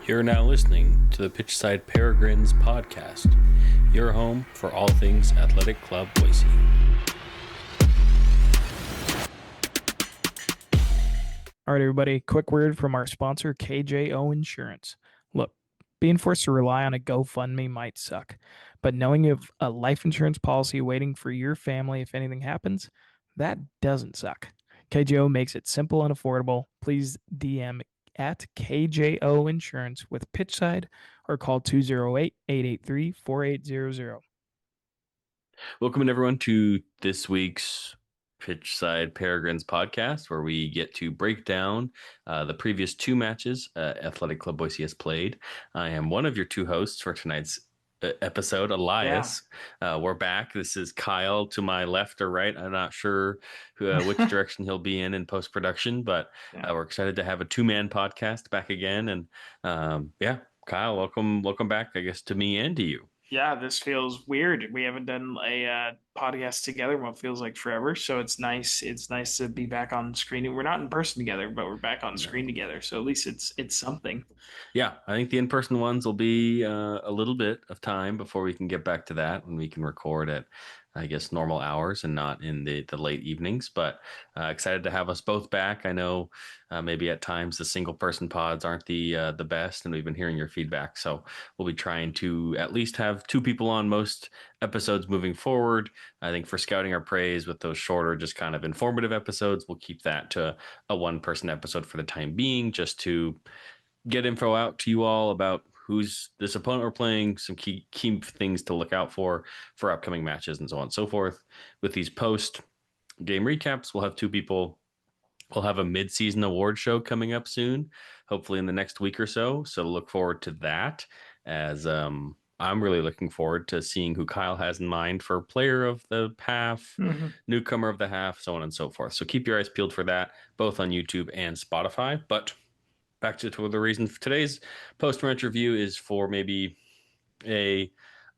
You're now listening to the Pitchside Peregrines podcast, your home for all things Athletic Club Boise. All right, everybody, quick word from our sponsor, KJO Insurance. Look, being forced to rely on a GoFundMe might suck, but knowing you have a life insurance policy waiting for your family if anything happens, that doesn't suck. KJO makes it simple and affordable. Please DM at KJO Insurance with Pitchside or call 208-883-4800. Welcome, everyone, to this week's Pitchside Peregrines podcast, where we get to break down the previous two matches Athletic Club Boise has played. I am one of your two hosts for tonight's episode, Elias. We're back. This is Kyle to my left or right. I'm not sure which direction he'll be in post-production, but we're excited to have a two-man podcast back again. And Kyle, welcome back, I guess, to me and to you. Yeah, this feels weird. We haven't done a podcast together in what feels like forever, so it's nice. It's nice to be back on screen. We're not in person together, but we're back on screen together. So at least it's something. Yeah, I think the in-person ones will be a little bit of time before we can get back to that, when we can record at, I guess, normal hours and not in the late evenings. But excited to have us both back. I know maybe at times the single-person pods aren't the best, and we've been hearing your feedback. So we'll be trying to at least have two people on most episodes moving forward. I think for scouting our praise with those shorter, just kind of informative episodes, we'll keep that to a one-person episode for the time being, just to get info out to you all about who's this opponent we're playing, some key things to look out for upcoming matches, and so on and so forth. With these post-game recaps, we'll have two people. We'll have a mid-season award show coming up soon, hopefully in the next week or so. So look forward to that, as I'm really looking forward to seeing who Kyle has in mind for player of the half, newcomer of the half, so on and so forth. So keep your eyes peeled for that, both on YouTube and Spotify. But back to the reason for today's post-match review is for maybe a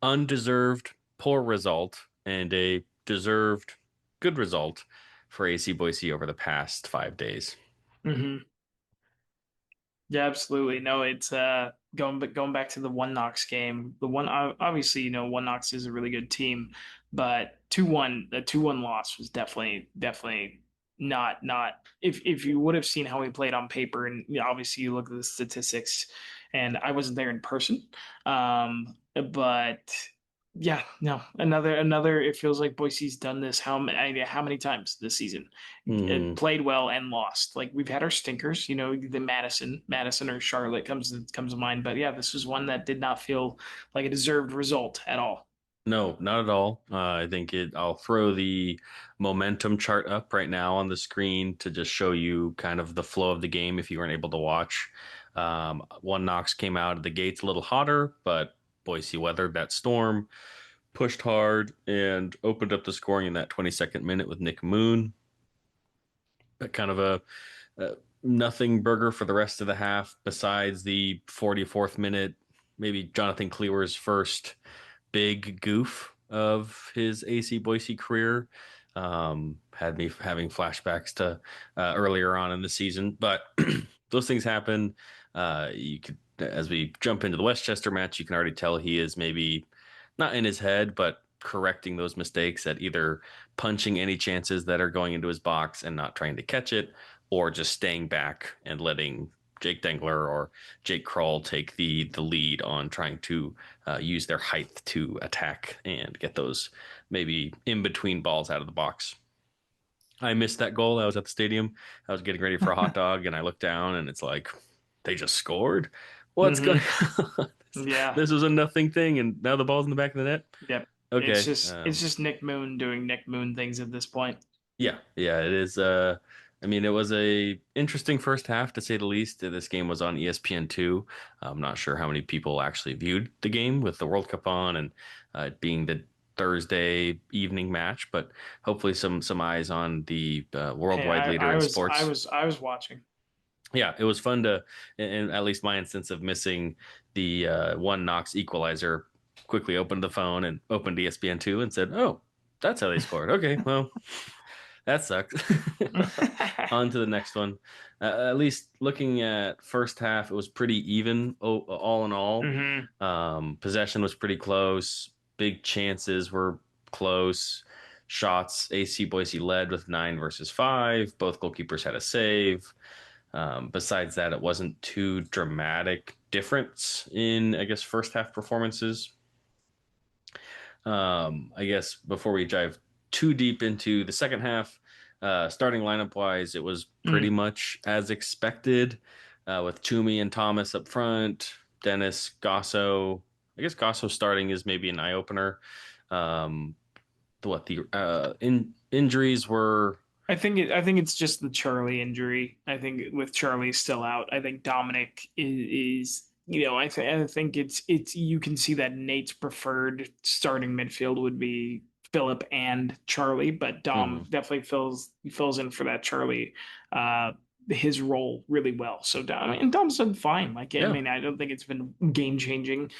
undeserved poor result and a deserved good result for AC Boise over the past 5 days. Mm-hmm. Yeah, absolutely. No, it's going back to the One Knox game. The one obviously, One Knox is a really good team, but 2-1, the 2-1 loss was definitely not if you would have seen how we played on paper, and obviously you look at the statistics, and I wasn't there in person, but yeah, no, another it feels like Boise's done this how many times this season. It played well and lost. Like, we've had our stinkers, the Madison or Charlotte comes to mind, but yeah, this was one that did not feel like a deserved result at all. No, not at all. I think I'll throw the momentum chart up right now on the screen to just show you kind of the flow of the game if you weren't able to watch. One Knox came out of the gates a little hotter, but Boise weathered that storm, pushed hard, and opened up the scoring in that 22nd minute with Nick Moon. But kind of a nothing burger for the rest of the half, besides the 44th minute, maybe Jonathan Cleaver's first big goof of his AC Boise career. Had me having flashbacks to earlier on in the season, but those things happen. You could, as we jump into the Westchester match, you can already tell he is maybe not in his head, but correcting those mistakes at either punching any chances that are going into his box and not trying to catch it, or just staying back and letting Jake Dengler or Jake Kroll take the lead on trying to use their height to attack and get those maybe in between balls out of the box. I missed that goal. I was at the stadium. I was getting ready for a hot dog, and I looked down, and it's like, they just scored? What's going on? Yeah. This was a nothing thing, and now the ball's in the back of the net? Yep. Okay. It's just Nick Moon doing Nick Moon things at this point. Yeah, it is. It was a interesting first half, to say the least. This game was on ESPN2. I'm not sure how many people actually viewed the game with the World Cup on, and it being the Thursday evening match, but hopefully some eyes on the worldwide leader in sports. I was watching. Yeah, it was fun to, in at least my instance of missing the One Knox equalizer, quickly opened the phone and opened ESPN2 and said, "Oh, that's how they scored." Okay, well, that sucked. On to the next one. At least looking at first half, it was pretty even all in all. Hmm. Possession was pretty close. Big chances were close. Shots, AC Boise led with 9 versus 5. Both goalkeepers had a save. Besides that, it wasn't too dramatic difference in, I guess, first half performances. I guess before we dive too deep into the second half, starting lineup wise, it was pretty Hmm. much as expected, with Toomey and Thomas up front, Dennis, Gosso. I guess Gosso starting is maybe an eye opener. Um, what the injuries were? I think it's just the Charlie injury. I think with Charlie still out, I think Dominic is I think it's you can see that Nate's preferred starting midfield would be Philip and Charlie, but Dom Mhm. definitely fills in for that Charlie uh his role really well. So Dom, I mean, Dom's done fine. Like I Yeah, mean, I don't think it's been game changing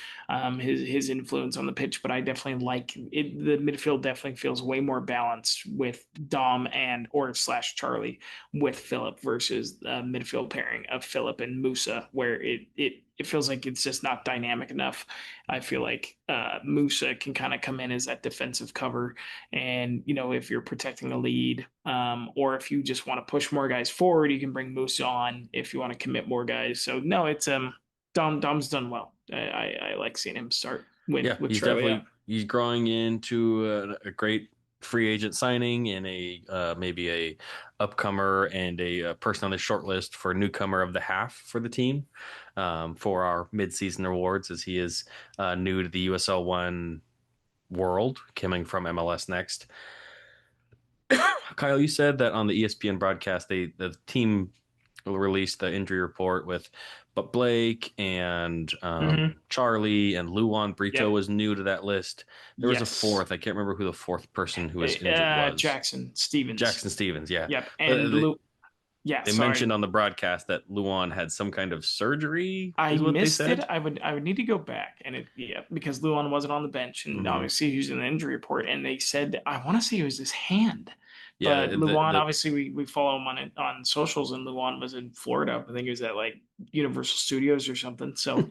his influence on the pitch, but I definitely like it. The midfield definitely feels way more balanced with Dom and or slash Charlie with Philip versus the midfield pairing of Philip and Musa, where it feels like it's just not dynamic enough. I feel like Musa can kind of come in as that defensive cover, and if you're protecting a lead, or if you just want to push more guys forward, you can bring Musa on if you want to commit more guys. So no, it's Dom's done well. I like seeing him start yeah, with Charlie out. he's growing into a great free agent signing and a maybe a upcomer and a person on the short list for newcomer of the half for the team, for our midseason awards, as he is new to the USL One world, coming from MLS Next. Kyle, you said that on the ESPN broadcast, the team released the injury report with, but Blake and Hmm. Charlie and Luan Brito Yep. was new to that list. There was a Yes. fourth. I can't remember who the fourth person who was injured was. Jackson Stevens. Jackson Stevens, yeah. Yep. But And Lou. Yeah. they Sorry. mentioned on the broadcast that Luan had some kind of surgery, I is what they missed it. said. I would need to go back and because Luan wasn't on the bench and Hmm. obviously he was in the injury report and they said I want to say it was his hand. Yeah, But Luan, the obviously we follow him on socials and Luan was in Florida. I think he was at like Universal Studios or something. So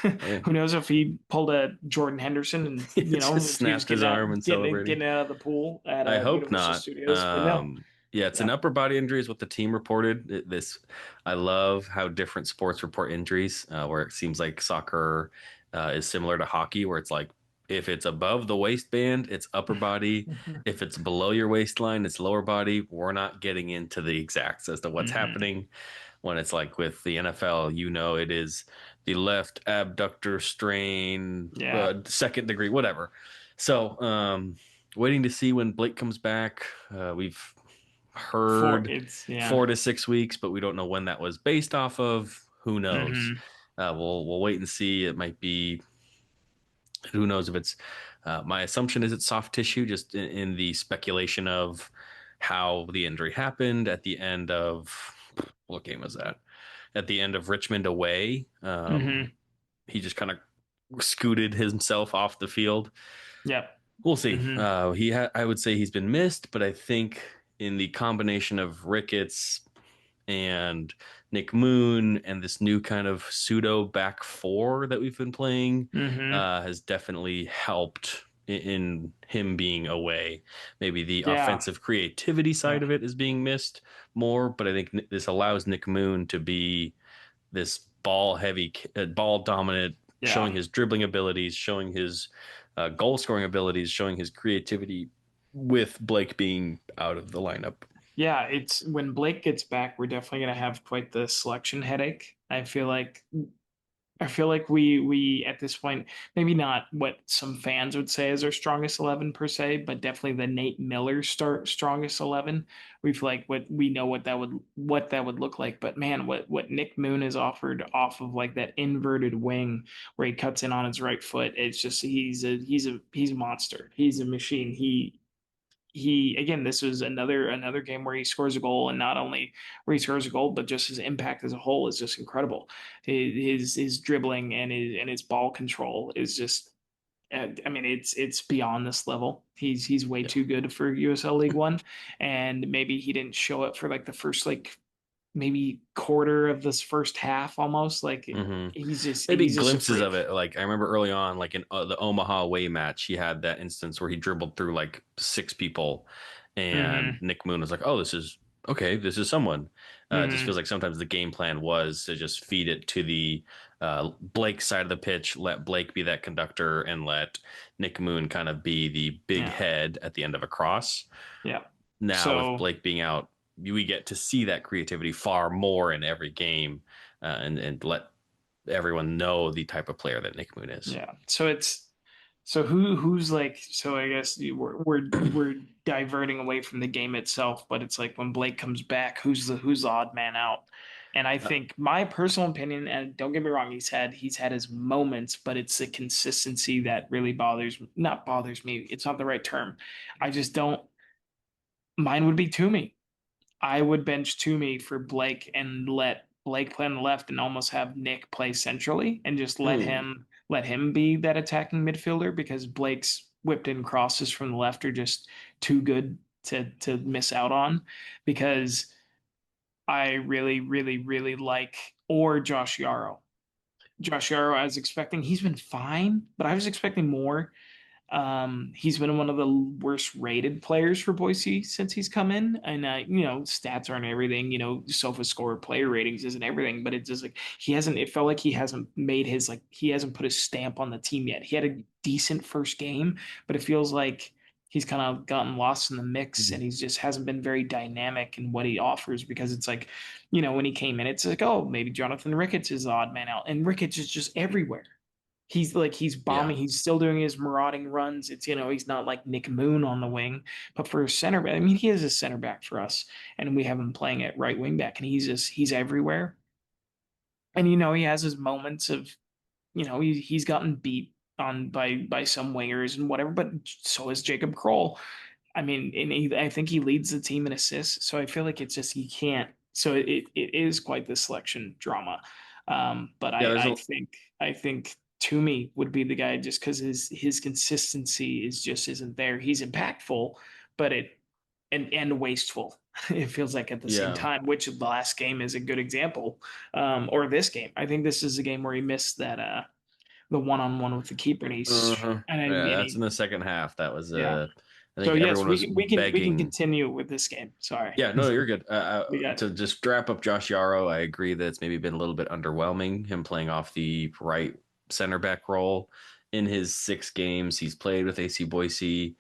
yeah, who knows if he pulled a Jordan Henderson and he just if he was snapped his arm and celebrating. getting out of the pool at I hope Universal not. Studios. But no. Yeah, it's an Yeah. upper body injury, is what the team reported. I love how different sports report injuries, where it seems like soccer is similar to hockey, where it's like if it's above the waistband, it's upper body. If it's below your waistline, it's lower body. We're not getting into the exacts as to what's Hmm. happening. When it's like with the NFL, it is the left abductor strain, Yeah. second degree, whatever. So, waiting to see when Blake comes back. We've heard Yeah. 4 to 6 weeks, but we don't know when that was based off of. Who knows? Hmm. We'll wait and see. It might be. Who knows if it's. My assumption is it's soft tissue, just in the speculation of how the injury happened at the end of, what game was that? At the end of Richmond away. Hmm. He just kind of scooted himself off the field. Yep. We'll see. Hmm. I would say he's been missed, but I think in the combination of Ricketts and Nick Moon and this new kind of pseudo back four that we've been playing, Hmm. has definitely helped in him being away. Maybe the Yeah. offensive creativity side Yeah. of it is being missed more, but I think this allows Nick Moon to be this ball heavy, ball dominant, Yeah. showing his dribbling abilities, showing his goal scoring abilities, showing his creativity, with Blake being out of the lineup. Yeah. It's when Blake gets back, we're definitely gonna have quite the selection headache. I feel like we at this point, maybe not what some fans would say is our strongest 11 per se, but definitely the Nate Miller start strongest 11. We feel like we know what that would look like. But man, what Nick Moon has offered off of like that inverted wing where he cuts in on his right foot, it's just he's a monster. He's a machine. He again, this was another game where he scores a goal, and not only where he scores a goal, but just his impact as a whole is just incredible. His dribbling and his ball control is just, I mean, it's beyond this level. He's way Yeah. too good for USL League One, and maybe he didn't show it for like the first like maybe quarter of this first half almost. Like Hmm. Maybe he's just a glimpses of freak. it. Like I remember early on, like in the Omaha away match, he had that instance where he dribbled through like six people, and Hmm. Nick Moon was like, "Oh, this is okay. This is someone." It just Hmm. feels like sometimes the game plan was to just feed it to the Blake side of the pitch, let Blake be that conductor, and let Nick Moon kind of be the big Yeah. head at the end of a cross. Yeah. Now with So Blake being out, we get to see that creativity far more in every game, and let everyone know the type of player that Nick Moon is. yeah. So it's so who's like so I guess we're diverting away from the game itself, but it's like when Blake comes back, who's the odd man out? And I Uh, think my personal opinion, and don't get me wrong, he's had his moments, but it's the consistency that really not bothers me. It's not the right term. I just don't. Mine would be Toomey. I would bench Toomey for Blake and let Blake play on the left and almost have Nick play centrally and just hmm. let him be that attacking midfielder because Blake's whipped in crosses from the left are just too good to miss out on because I really, really, really like or Josh Yarrow. Josh Yarrow, I was expecting he's been fine, but I was expecting more. He's been one of the worst rated players for Boise since he's come in, and stats aren't everything. Sofa score player ratings isn't everything, but it's just like he hasn't. It felt like he hasn't made his like he hasn't put his stamp on the team yet. He had a decent first game, but it feels like he's kind of gotten lost in the mix, and he's just hasn't been very dynamic in what he offers because it's like, when he came in, it's like, oh, maybe Jonathan Ricketts is the odd man out, and Ricketts is just everywhere. He's Yeah. bombing. He's still doing his marauding runs. It's he's not like Nick Moon on the wing, but for a center back, I mean, he is a center back for us, and we have him playing at right wing back, and he's everywhere. And he has his moments of he's gotten beat on by some wingers and whatever, but so is Jacob Kroll. I mean, I think he leads the team in assists, so I feel like it's just he can't. So it is quite the selection drama. But Yeah, I think Toomey would be the guy just because his consistency is just isn't there. He's impactful, but it and wasteful. It feels like at the same yeah. time, which the last game is a good example. Or this game. I think this is a game where he missed that the one on one with the keeper, and Uh-huh. Yeah, that's in he the second half. That was yeah. I So think yes, everyone we was can we can we can begging. continue with this game. Sorry. Yeah, no, you're good. We got To just wrap up Josh Yarrow, I agree that it's maybe been a little bit underwhelming, him playing off the right center back role. In his 6 games he's played with AC Boise,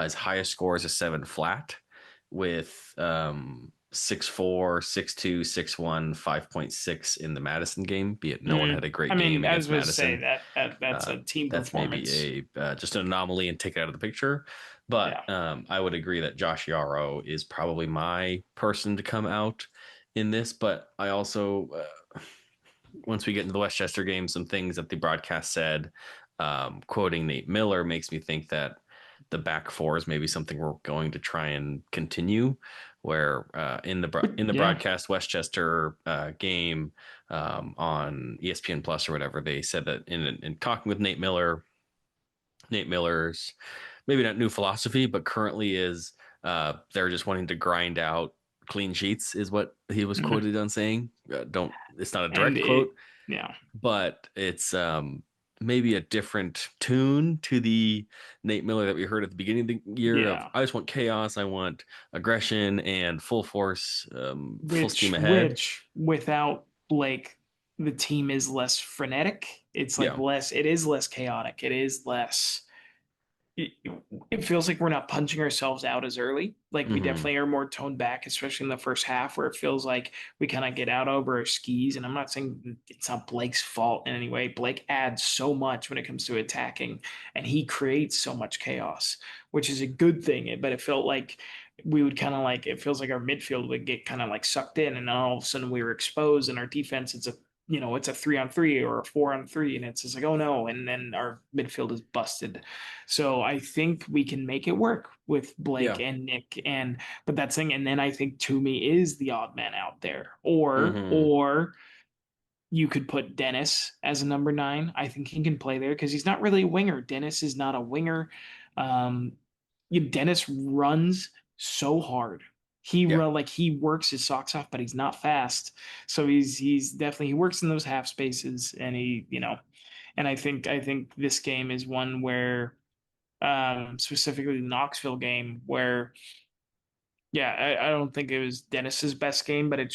his highest score is a 7 flat with 6-4, 6-2, 6-1, 5.6 in the Madison game, be it no one had a I great game mean, I was against going to say Madison. that's a team That's performance. maybe a just an anomaly and take it out of the picture. But Yeah. I would agree that Josh Yarrow is probably my person to come out in this. But I also, once we get into the Westchester game, some things that the broadcast said, quoting Nate Miller, makes me think that the back four is maybe something we're going to try and continue. Where in the Yeah. broadcast Westchester game on ESPN Plus or whatever, they said that in talking with Nate Miller's maybe not new philosophy, but currently is they're just wanting to grind out clean sheets, is what he was Mhm. quoted on saying. Don't It's not a And direct quote, yeah. but it's maybe a different tune to the Nate Miller that we heard at the beginning of the year of Yeah. I just want chaos, I want aggression and full force, full steam ahead. Which without Blake, the team is less frenetic. Yeah. It is less chaotic. It is less it, it feels like we're not punching ourselves out as early. Like we Hmm. definitely are more toned back, especially in the first half, where it feels like we kind of get out over our skis. And I'm not saying it's not Blake's fault in any way. Blake adds so much when it comes to attacking, and he creates so much chaos, which is a good thing. But it felt like we would kind of like it feels like our midfield would get kind of like sucked in, and then all of a sudden we were exposed, and our defense it's a 3-on-3 or a 4-on-3, and it's just like, oh no, and then our midfield is busted. So I think we can make it work with Blake Yeah. and Nick, but that's thing. And then I think Toomey is the odd man out there, or Hmm. or you could put Dennis as a number 9. I think he can play there because he's not really a winger. Dennis is not a winger. Um, Dennis runs so hard. Yeah. Like he works his socks off, but he's not fast. So he's definitely he works in those half spaces, and and I think this game is one where specifically the Knoxville game where yeah, I don't think it was Dennis's best game, but it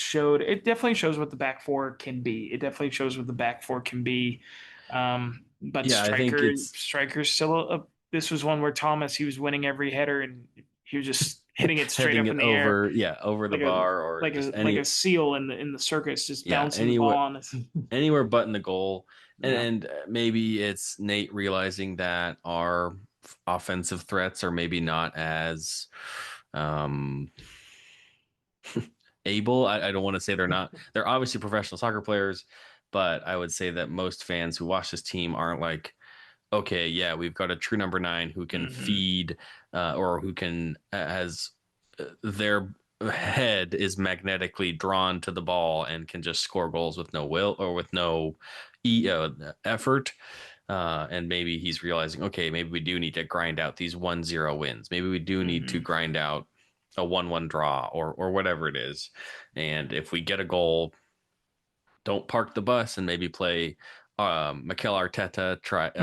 definitely shows what the back four can be. It definitely shows what the back four can be. But Yeah, I think it's Striker's still this was one where Thomas, he was winning every header and he was just hitting it straight heading up it in the air over, yeah, over the bar or just like a seal in the circus, just yeah, bouncing the ball on it. anywhere but in the goal. Yeah. And maybe it's Nate realizing that our offensive threats are maybe not as um, able. I don't want to say they're not. They're obviously professional soccer players, but I would say that most fans who watch this team aren't like, okay, yeah, we've got a true number nine who can Hmm. feed or who can has their head is magnetically drawn to the ball and can just score goals with no will or with no effort. And maybe he's realizing, okay, maybe we do need to grind out these 1-0 wins. Maybe we do need to Hmm. grind out a 1-1 draw or whatever it is. And if we get a goal, don't park the bus and maybe play Mikel Arteta type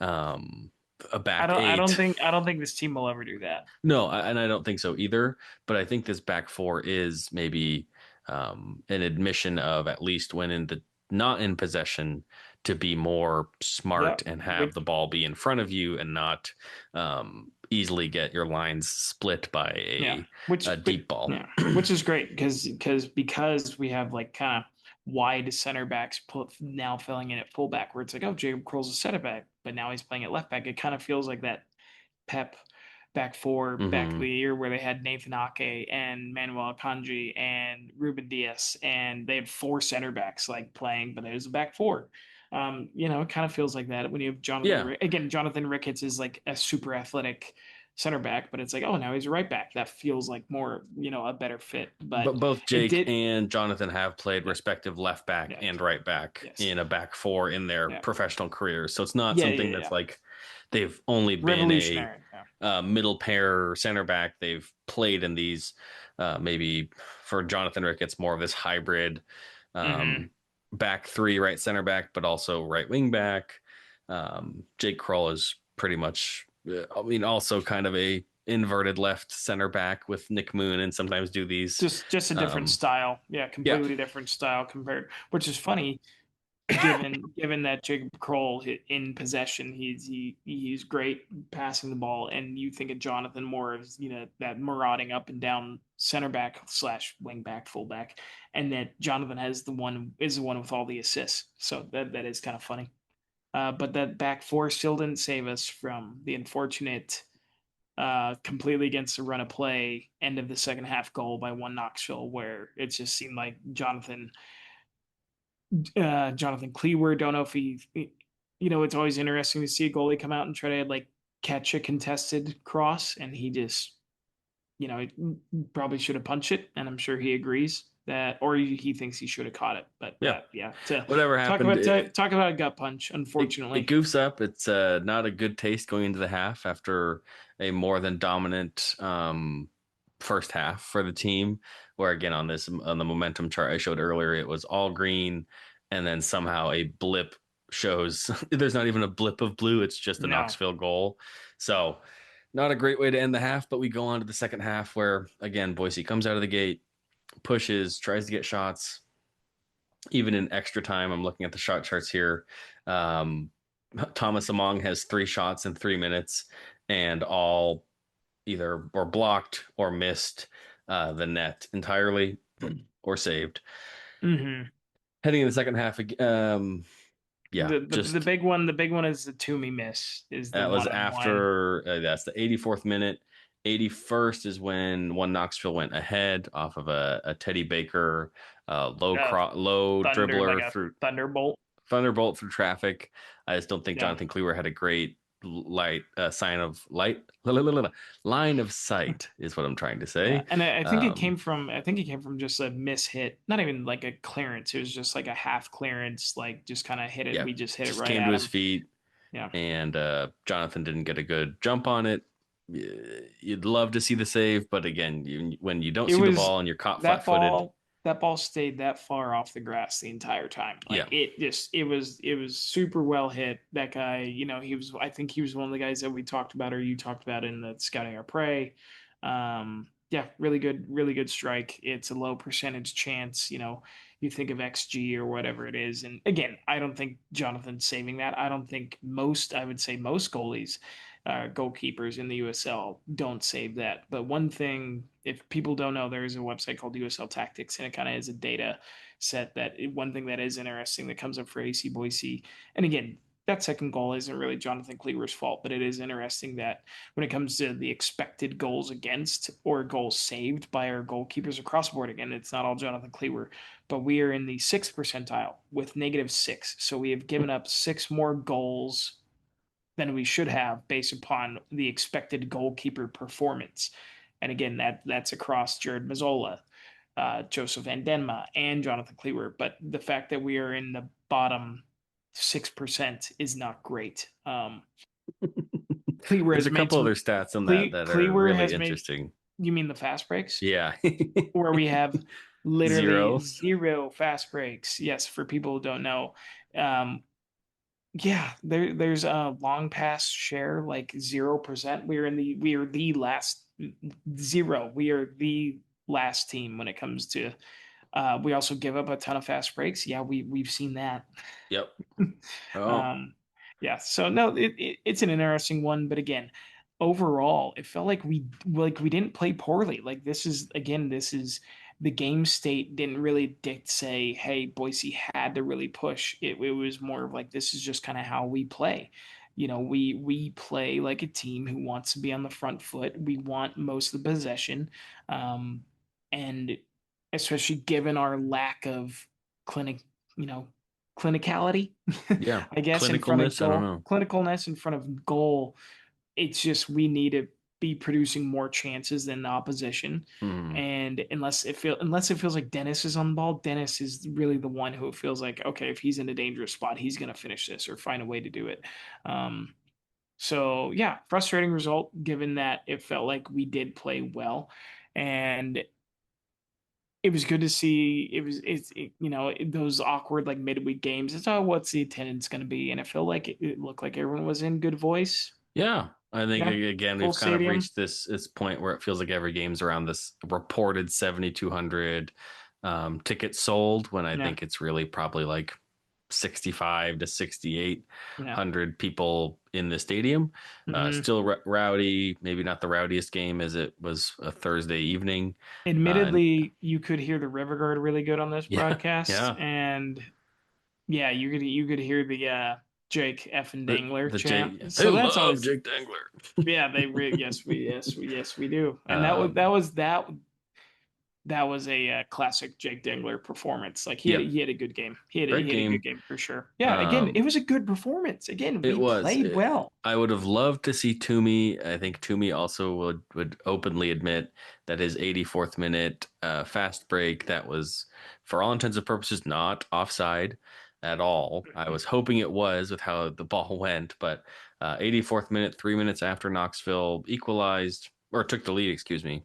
um, a back eight. I don't think this team will ever do that. No, and I don't think so either. But I think this back four is maybe an admission of at least when in the not in possession to be more Yeah. smart and have Which the ball be in front of you and not easily get your lines split by Yeah, a deep ball. which is great because we have like kind of wide center backs now filling in at fullback, where it's like, oh, Jacob Kroll's a center back, but now he's playing at left back. It kind of feels like that Pep back four back of Hmm. the year where they had Nathan Ake and Manuel Akanji and Ruben Diaz, and they had four center backs like playing, but it was a back four. It kind of feels like that when you have Yeah, Jonathan Ricketts is like a super athletic center back, but it's like, oh, now he's a right back. That feels like more, a better fit. but But both it Jake did, and Jonathan have played yeah, respective left back yeah, and right back yes, in a back four in their yeah, professional careers. So it's not yeah, something yeah, that's yeah. like they've only been a Revolutionary. Yeah. middle pair center back. They've played in these maybe for Jonathan Ricketts more of this hybrid Mm-hmm. um, back three right center back, but also right wing back. Jake Kroll is pretty much, I mean, also kind of a inverted left center back with Nick Moon, and sometimes do these. Just a different Um, style. Yeah, yeah, completely different style compared, which is funny given that Jacob Kroll in possession, he's great passing the ball, and you think of Jonathan more as that marauding up and down center back slash wing back, fullback, and that Jonathan is the one with all the assists. So that is kind of funny. But that back four still didn't save us from the unfortunate, completely against the run of play end of the second half goal by one Knoxville, where it just seemed like Jonathan Cleaver. Don't know if it's always interesting to see a goalie come out and try to like catch a contested cross, and he just, he probably should have punched it, and I'm sure he agrees that, or he thinks he should have caught it. But yeah. yeah, to Whatever happened, talk about a gut punch, it unfortunately. goofs up. It's not a good taste going into the half after a more than dominant first half for the team. Where again on the momentum chart I showed earlier, it was all green, and then somehow a blip shows there's not even a blip of blue. It's just a No. Knoxville goal. So not a great way to end the half. But we go on to the second half where again Boise comes out of the gate, pushes, tries to get shots even in extra time. I'm looking at the shot charts here. Um, Thomas Among has 3 shots in 3 minutes, and all either were blocked or missed the net entirely or saved. Hmm. Heading in the second half, yeah, just The big one is the Toomey miss, is the that was one on one. after that's the 84th minute. 81st is when one Knoxville went ahead off of a Teddy Baker Uh, low Thunder, like dribbler a through thunderbolt. Thunderbolt through traffic. I just don't think Yeah. Jonathan Cleaver had a great light sign of light line of sight is what I'm trying to Yeah, say. and Um, I think it came from just a miss hit, not even like a clearance. It was just like a half clearance, like just kind of hit it. yeah, We just hit it just right came to at his him. feet, Yeah. and Jonathan didn't get a good jump on it. you'd love to see the save, but again, when you don't It see the was ball and you're caught that flat-footed, ball that ball stayed that far off the grass the entire time. yeah. Like it was super well hit. That guy, I think he was one of the guys that we talked about or you talked about in the scouting our prey. Yeah, really good strike. It's a low percentage chance, you think of XG or whatever it is. And again, I don't think Jonathan's saving that. I don't think I would say most goalies, goalkeepers in the USL don't save that. But one thing, if people don't know, there is a website called USL Tactics, and it kind of is a data set one thing that is interesting that comes up for AC Boise. And again, that second goal isn't really Jonathan Cleaver's fault, but it is interesting that when it comes to the expected goals against or goals saved by our goalkeepers across the board, again, it's not all Jonathan Cleaver, but we are in the sixth percentile with -6. So we have given up six more goals than we should have based upon the expected goalkeeper performance. And again, that's across Jared Mazzola, Joseph Van Denma, and Jonathan Cleaver. But the fact that we are in the bottom 6% is not great. Cleaver There's has a made couple some. other stats on that that are Cleaver really has made. interesting. You mean the fast breaks? Yeah. Where we have literally Zero. zero fast breaks. Yes, for people who don't know. Um, yeah, there's a long pass share like 0%. We are the last zero. We are the last team when it comes to we also give up a ton of fast breaks. Yeah, we've seen that. Yep. Oh, um, yeah, so no, it's an interesting one, but again, overall, it felt like we didn't play poorly. Like this is the game state didn't really say, hey, Boise had to really push. It was more of like this is just kind of how we play. We play like a team who wants to be on the front foot. We want most of the possession, and especially given our lack of clinic, you know, clinicality, yeah. I guess, in front of Clinicalness. I don't goal, know. clinicalness in front of goal. It's just we need to be producing more chances than the opposition. Hmm. And unless it feels like Dennis is on the ball, Dennis is really the one who feels like, okay, if he's in a dangerous spot, he's gonna finish this or find a way to do it. Um, so yeah, frustrating result given that it felt like we did play well. And it was good to see those awkward like midweek games. It's what's the attendance going to be, and I feel like it looked like everyone was in good voice. Yeah. I think Yeah, again full we've kind of stadium. reached this point where it feels like every game's around this reported 7,200 tickets sold when I Yeah, think it's really probably like 65 to yeah. 6,800 people in the stadium. Hmm. Still rowdy, maybe not the rowdiest game as it was a Thursday evening. And Admittedly, you could hear the river guard really good on this yeah, broadcast, yeah. and yeah, you could hear the Jake F and Dangler The Jake, chant. they So that's love always Jake Dangler. yeah. Yes we do, and Um, that was a classic Jake Dengler performance. Like yeah, he had a good game. great He had a good game. game for sure. Yeah, again, Um, it was a good performance. Again, it we was. played well. I would have loved to see Toomey. I think Toomey also would openly admit that his 84th minute fast break that was, for all intents and purposes, not offside at all. I was hoping it was with how the ball went, but 84th minute, 3 minutes after Knoxville equalized or took the lead, excuse me.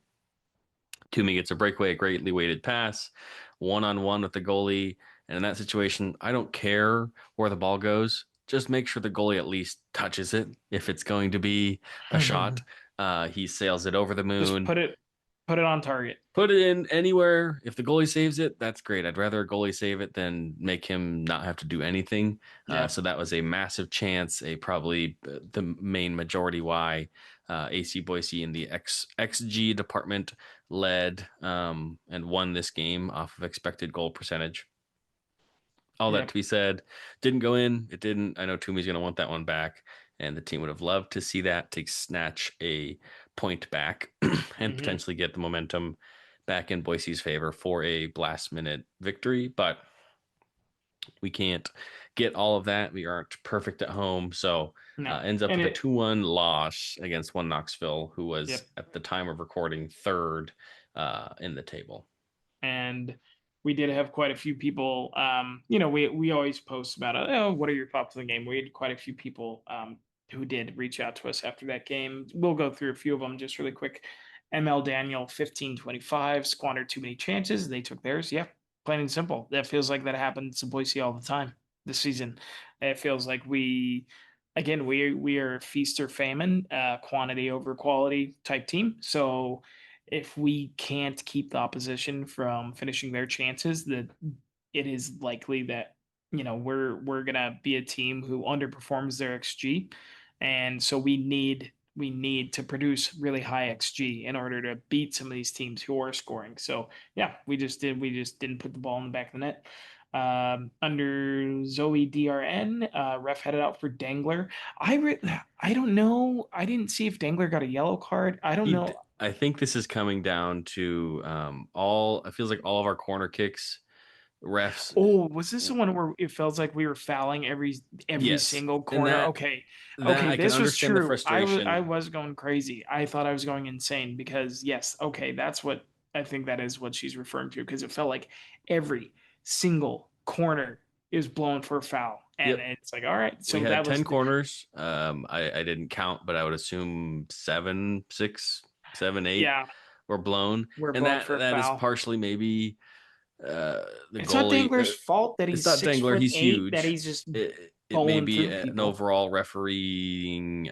Toomey gets a breakaway, a greatly weighted pass, one on one with the goalie. And in that situation, I don't care where the ball goes. Just make sure the goalie at least touches it if it's going to be a shot. He sails it over the Just moon. put it on target. Put it in anywhere. If the goalie saves it, that's great. I'd rather a goalie save it than make him not have to do anything. Yeah, So that was a massive chance, a probably the main majority why AC Boise in the XG department led and won this game off of expected goal percentage. All that yeah. to be said, didn't go in. It didn't. I know Toomey's going to want that one back, and the team would have loved to see that to snatch a point back and Hmm. potentially get the momentum back in Boise's favor for a last minute victory. But we can't get all of that. We aren't perfect at home, so No, ends up and with a it. 2-1 loss against one Knoxville, who was Yep, at the time of recording third in the table. and we did have quite a few people. We always post about what are your thoughts on the game? We had quite a few people who did reach out to us after that game. We'll go through a few of them just really quick. ML Daniel 15-25 squandered too many chances. They took theirs. Yeah, plain and simple. That feels like that happens to Boise all the time this season. It feels like we are feast or famine, quantity over quality type team. So if we can't keep the opposition from finishing their chances, that it is likely that we're gonna be a team who underperforms their XG, and so we need to produce really high XG in order to beat some of these teams who are scoring. So yeah, we just didn't put the ball in the back of the net. Under Zoe DRN, ref headed out for Dangler. I don't know. I didn't see if Dangler got a yellow card. I don't know. I think this is coming down to all. It feels like all of our corner kicks refs. Oh, was this the one where it felt like we were fouling every Yes, single and corner? Okay. that Okay, I can this was understand the true. I frustration. was going crazy. I thought I was going insane because yes, okay, that's what I think that is what she's referring to because it felt like every single corner is blown for a foul. And Yep, it's like, all right, we so had that 10 was corners. I didn't count, but I would assume seven, six, seven, eight yeah, were blown, we're and blown for a that is foul. partially maybe the It's not goalie. Dangler's fault that It's he's not six Dangler. foot He's eight, that huge. he's just It may bowling be through an people. overall refereeing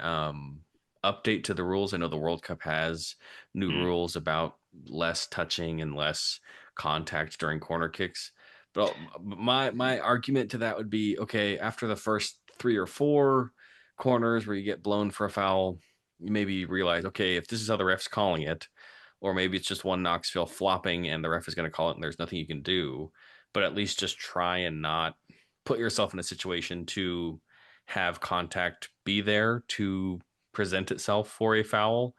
update to the rules. I know the World Cup has new Mm. rules about less touching and less contact during corner kicks. But my argument to that would be okay, after the first three or four corners where you get blown for a foul, you maybe realize, okay, if this is how the ref's calling it, or maybe it's just one Knoxville flopping and the ref is going to call it and there's nothing you can do, but at least just try and not put yourself in a situation to have contact be there to present itself for a foul.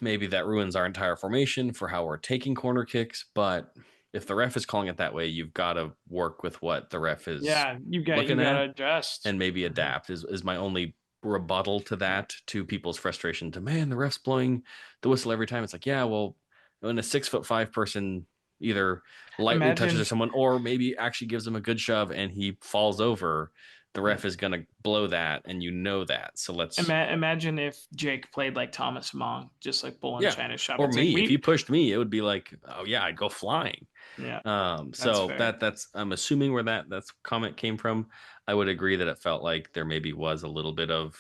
Maybe that ruins our entire formation for how we're taking corner kicks, but if the ref is calling it that way, you've got to work with what the ref is Yeah, you looking gotta at adjust. and maybe Mhm. adapt is my only rebuttal to that, to people's frustration to, man, the ref's blowing the whistle every time. It's like, yeah, well, when a 6'5" person either lightly touches Imagine, someone or maybe actually gives them a good shove and he falls over, the ref is going to blow that, and you know that. So let's, imagine if Jake played like Thomas Mong, just like bull in yeah. China shop. Or It's like me, if he we, pushed me, it would be like, oh yeah, I'd go flying. yeah, that's So fair. that's I'm assuming where that's comment came from. I would agree that it felt like there maybe was a little bit of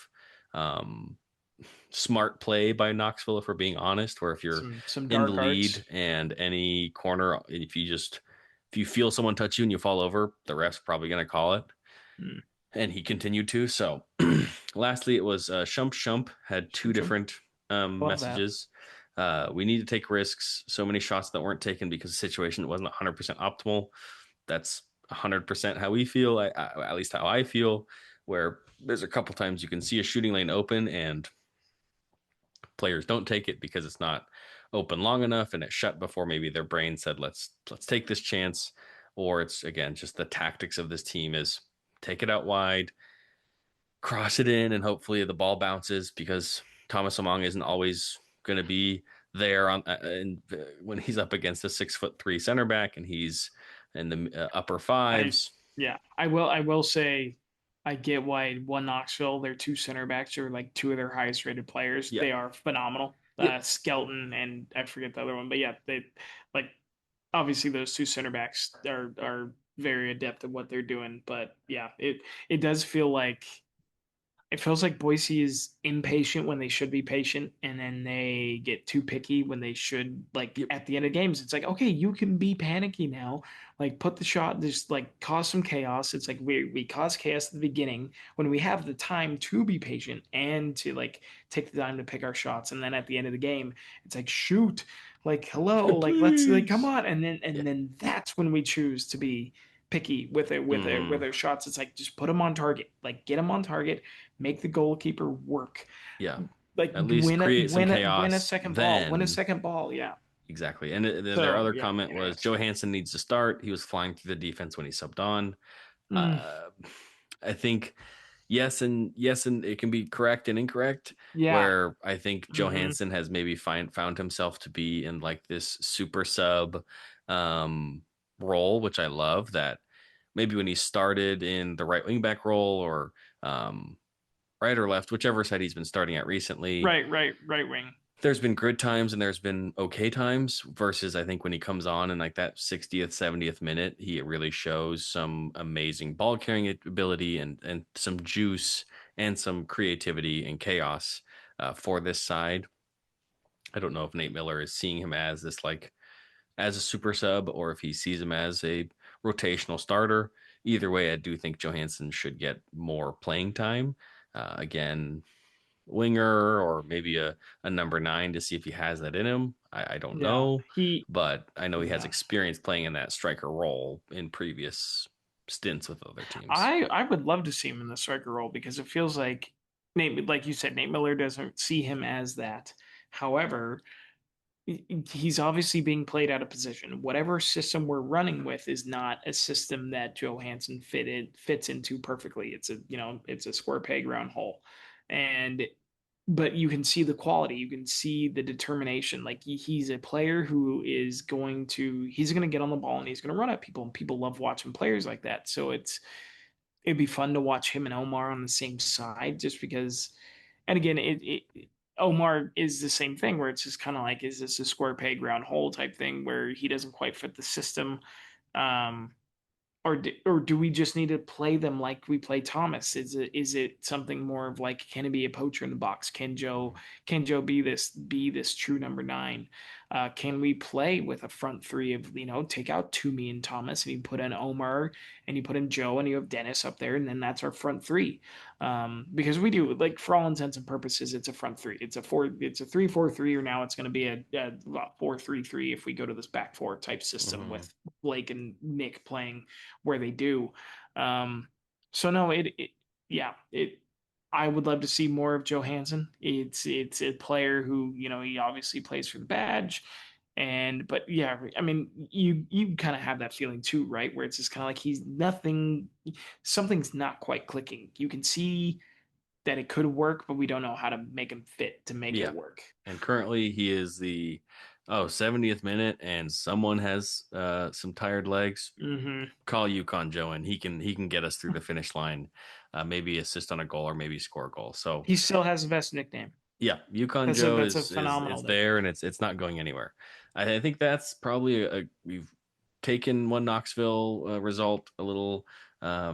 um, smart play by Knoxville, if we're being honest, where if you're Some in the dark lead arts. and any corner, if you feel someone touch you and you fall over, the ref's probably going to call it. Mm. And he continued to. So lastly, it was Shump Shump had two different Love that. messages. We need to take risks. So many shots that weren't taken because the situation wasn't 100% optimal. That's 100% how we feel, at least how I feel, where there's a couple times you can see a shooting lane open and players don't take it because it's not open long enough and it shut before maybe their brain said let's take this chance, or it's again just the tactics of this team is take it out wide, cross it in, and hopefully the ball bounces because Thomas Among isn't always going to be there on and when he's up against a 6'3" center back and he's in the upper I fives. Yeah, I will say I get why one Knoxville, their two center backs are like two of their highest rated players. Yeah. They are phenomenal. Yep. Skelton and I forget the other one, but yeah, they like obviously those two center backs are very adept at what they're doing. But yeah, it does feel like it feels like Boise is impatient when they should be patient, and then they get too picky when they should. Like Yep. at the end of games, it's like, okay, you can be panicky now. Like put the shot, just like cause some chaos. It's like we cause chaos at the beginning when we have the time to be patient and to like take the time to pick our shots, and then at the end of the game, it's like shoot, like hello, like let's like come Please. on, and then Yeah. that's when we choose to be picky with it with Mm-hmm. our shots. It's like just put them on target, like get them on target, make the goalkeeper work. Yeah. Like At least create some win a chaos second ball. Win a then. second ball. Yeah. Exactly. And their So other yeah, comment was interesting. Johansson needs to start. He was flying through the defense when he subbed on. Mm, Uh, I think yes, and it can be correct and incorrect. yeah. Where I think Hmm. Johansson has maybe found himself to be in like this super sub um, role, which I love. That maybe when he started in the right wing back role or um, right or left, whichever side he's been starting at recently. Right wing. There's been good times and there's been okay times versus I think when he comes on in like that 60th, 70th minute, he really shows some amazing ball carrying ability and some juice and some creativity and chaos for this side. I don't know if Nate Miller is seeing him as this like as a super sub or if he sees him as a rotational starter. Either way, I do think Johansson should get more playing time. Again, winger or maybe a number nine to see if he has that in him. I don't Yeah, know, he. but I know he has Yeah, experience playing in that striker role in previous stints with other teams. I would love to see him in the striker role because it feels like Nate, like you said, Nate Miller doesn't see him as that. However, he's obviously being played out of position. Whatever system we're running with is not a system that Johansson fits into perfectly. It's a it's a square peg round hole, and but you can see the quality. You can see the determination. Like he's a player who is he's going to get on the ball and he's going to run at people, and people love watching players like that. So it'd be fun to watch him and Omar on the same side, just because. And again, Omar is the same thing where it's just kind of like, is this a square peg round hole type thing where he doesn't quite fit the system? Um, or do we just need to play them like we play Thomas? Is it something more of like, can it be a poacher in the box? Can Joe be this true number nine? Can we play with a front three of take out Toomey and Thomas and you put in Omar and you put in Joe and you have Dennis up there and then that's our front three. Because we do, like, for all intents and purposes, it's a front three. It's a 3-4-3, or now it's going to be a 4-3-3 if we go to this back four type system Mm-hmm. with Blake and Nick playing where they do. Um, so no, yeah, I would love to see more of Johansson. It's a player who he obviously plays for the badge, but yeah, I mean you kind of have that feeling too, right? Where it's just kind of like something's not quite clicking. You can see that it could work, but we don't know how to make him fit to make it Yeah. work. And currently he is the 70th minute and someone has some tired legs. Hmm. Call Yukon Joe and he can get us through the finish line. Maybe assist on a goal or maybe score a goal. So He still has the best nickname. yeah, Yukon That's a Joe that's a is phenomenal it's there nickname. and it's not going anywhere. I think that's probably we've taken one Knoxville result a little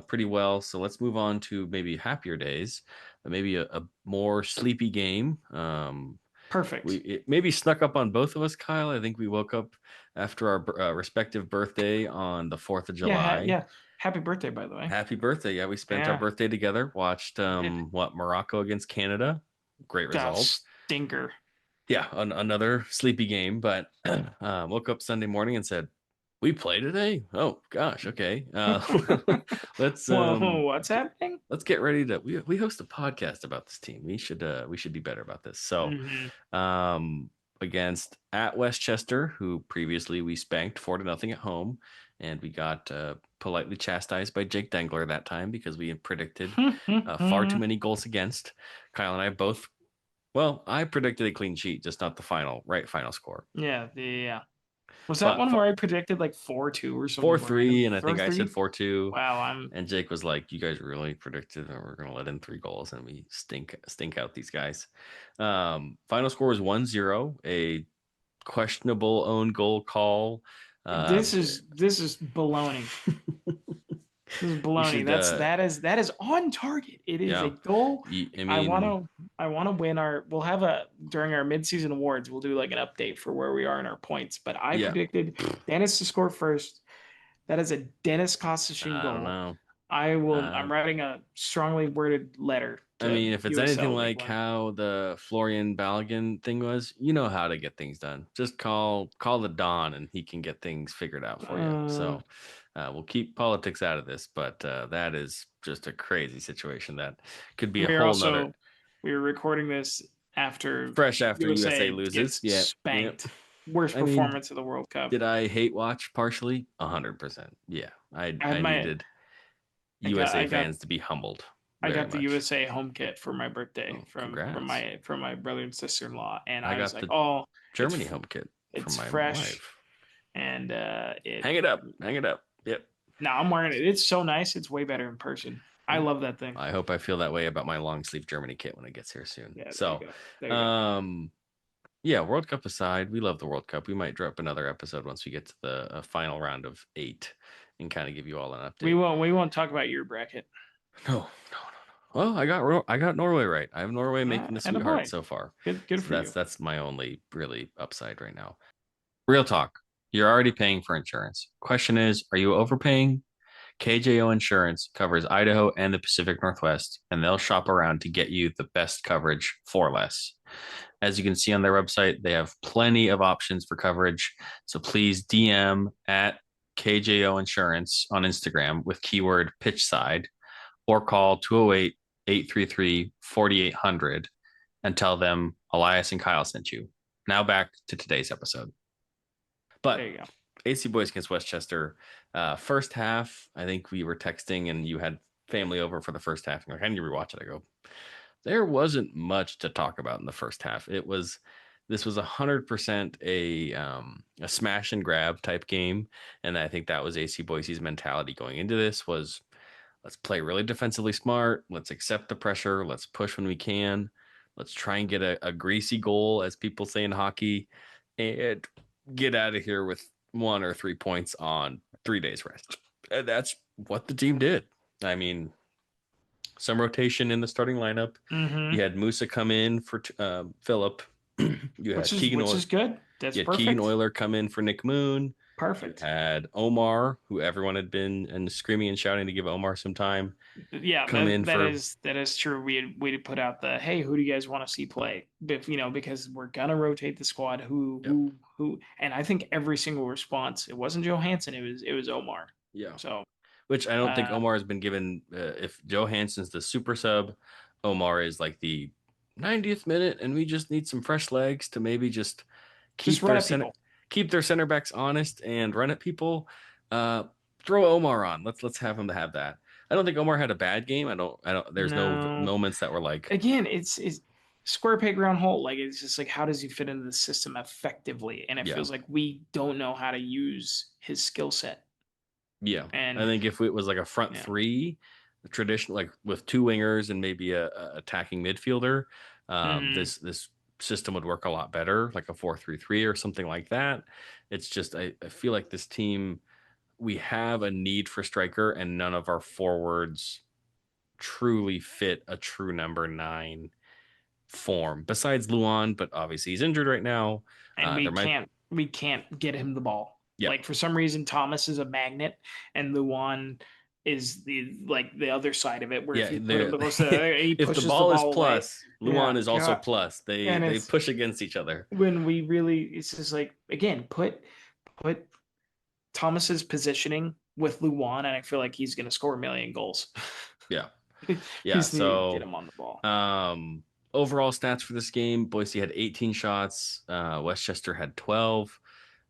pretty well. So let's move on to maybe happier days, maybe a more sleepy game. We Perfect. it maybe snuck up on both of us, Kyle. I think we woke up after our respective birthday on the 4th of Yeah, July. yeah. Happy birthday, by the way. Happy birthday. Yeah, we spent our Yeah, birthday together, watched it what Morocco against Canada. Great result. stinker. Yeah, another sleepy game, but woke up Sunday morning and said, "We play today." Oh gosh, okay. Let's Whoa, what's happening? let's get ready to we host a podcast about this team. We should be better about this. So, Hmm. um, against at Westchester, who previously we spanked 4-0 at home, and we got politely chastised by Jake Dengler that time because we had predicted far too many goals against. Kyle and I both. Well, I predicted a clean sheet, just not the final score. Yeah, yeah. Was that But one where I predicted like 4-2 or something 4-3, random? and I think I said 4-3? 4-2. Wow, I'm And Jake was like, "You guys really predicted that we're gonna let in 3 goals, and we stink out these guys." Final score was 1-0. A questionable own goal call. Uh, this is baloney. This is you baloney. should, That is on target. It is a yeah. goal. I I want mean, to I want to win our. We'll have a during our midseason awards. We'll do like an update for where we are in our points. But I yeah. predicted Dennis to score first. That is a Dennis Kostashin I don't goal. know. I will. Uh, I'm writing a strongly worded letter I to mean, if it's anything USL like England. how the Florian Balogun thing was, you know how to get things done. Just call the Don, and he can get things figured out for you. Uh, So we'll keep politics out of this, but that is just a crazy situation that could be a we are whole nother also we are recording this after fresh after USA USA loses. gets Yeah, yeah. spanked. Worst I mean, performance of the World Cup. did I hate watch partially? 100%. Yeah, I had I my needed I got USA I got fans to be humbled I very got the much. USA home kit for my birthday Oh, from congrats! my brother and sister-in-law, and I I was got like, the oh, Germany home kit from it's my fresh, wife. and it. Hang it up. Hang it up. Yep. Now I'm wearing it. It's so nice. It's way better in person. I love that thing. I hope I feel that way about my long sleeve Germany kit when it gets here soon. Yeah, there you So, go. There you go. um, yeah, World Cup aside, we love the World Cup. We might drop another episode once we get to the final round of 8 and kind of give you all an We update. won't we won't talk about your bracket. No, no, no, no. Well, I got Norway right. I have Norway making the And a sweetheart boy. so far. Good So for you. that's my only really upside right now. Real talk. You're already paying for insurance. Question is, are you overpaying? KJO Insurance covers Idaho and the Pacific Northwest, and they'll shop around to get you the best coverage for less. As you can see on their website, they have plenty of options for coverage. So please DM at KJO Insurance on Instagram with keyword pitchside or call 208 833 4800 and tell them Elias and Kyle sent you. Now back to today's episode. There But you go. AC Boys against Westchester, first half, I think we were texting and you had family over for the first half. I'm like, I need to rewatch it. I go, there wasn't much to talk about in the first half. This was 100% a smash and grab type game, and I think that was AC Boise's mentality going into this was let's play really defensively smart, let's accept the pressure, let's push when we can, let's try and get a greasy goal, as people say in hockey, and get out of here with 1 or 3 points on 3 days rest. And that's what the team did. I mean, some rotation in the starting lineup. Mm-hmm. You had Musa come in for Philip. You had Which is good. That's Keegan perfect. Euler come in for Nick Moon. You Perfect. had Omar, who everyone had been and screaming and shouting to give Omar some time, Yeah, come in for that is true. We'd put out the hey, who do you guys want to see play? If because we're gonna rotate the squad. yep, Who? And I think every single response, it wasn't Johansson, it was Omar. yeah. So Which I don't think uh, Omar has been given. If Joe Hansen's the super sub, Omar is like the 90th minute, and we just need some fresh legs to maybe just just keep run their at center people. keep their center backs honest and run at people. Uh, Throw Omar on. Let's have him to have that. I don't think Omar had a bad game. I don't. There's no No, moments that were like, again, it's square peg round hole. Like it's just like how does he fit into the system effectively? And it yeah, feels like we don't know how to use his skill set. yeah. I And think if it was like a front yeah. three, traditional like with two wingers and maybe a attacking midfielder, Mm-hmm. this system would work a lot better, like a 4-3-3 or something like that. It's just I feel like this team we have a need for striker, and none of our forwards truly fit a true number 9 form. Besides Luan, but obviously he's injured right now. And There might we can't get him the ball. yeah Like for some reason, Thomas is a magnet, and Luan is the other side of it. Where if yeah you put there him close to, he if the pushes the ball is ball away. plus, Luan Yeah, is also God. plus. And They it's push against each other. when we really, it's just like again, put Thomas's positioning with Luan, and I feel like he's going to score a million goals. Yeah. We Yeah. just need to get So him on the ball. um overall stats for this game, Boise had 18 shots, Westchester had 12.